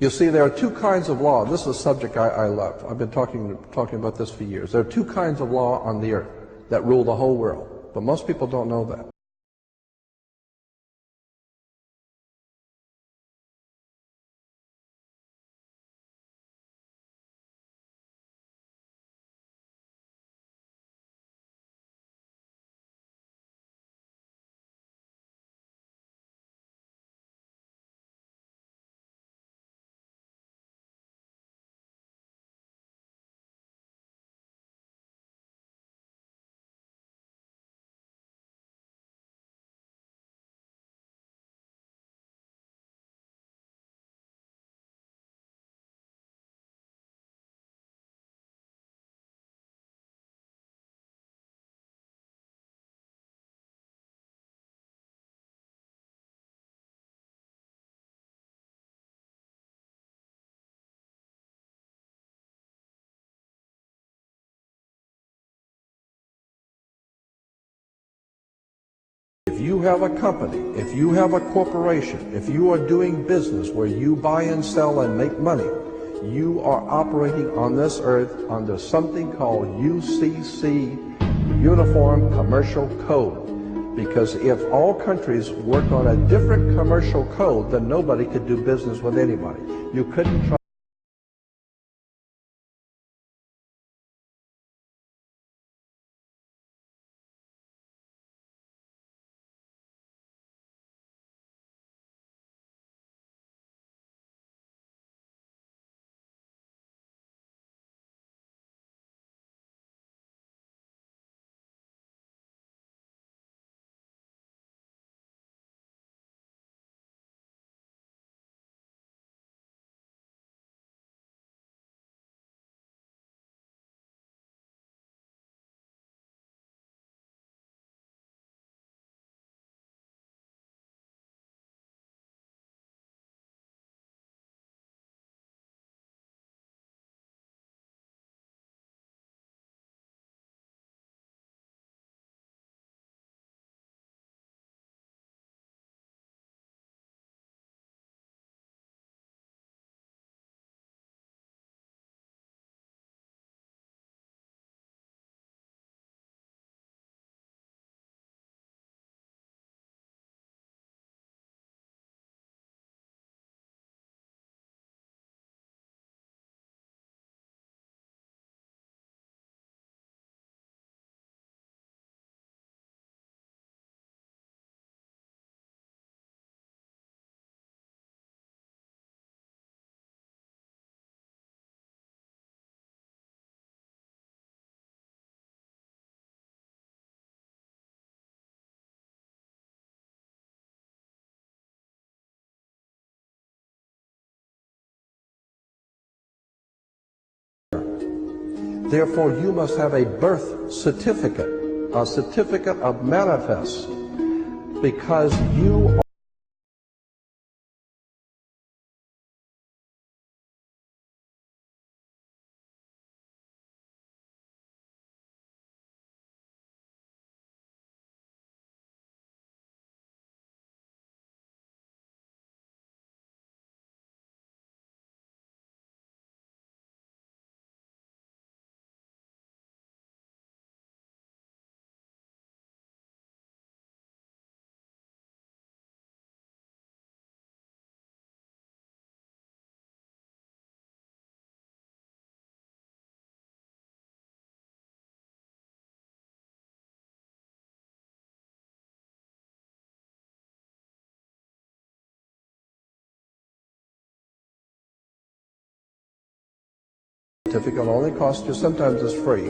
You see, there are two kinds of law. This is a subject I love. I've been talking about this for years. There are two kinds of law on the earth that rule the whole world, but most people don't know that. If you have a company, if you have a corporation, if you are doing business where you buy and sell and make money, you are operating on this earth under something called UCC, Uniform Commercial Code. Because if all countries work on a different commercial code, then nobody could do business with anybody. You couldn't try. Therefore, you must have a birth certificate, a certificate of manifest, because you certificate will only cost you, sometimes it's free,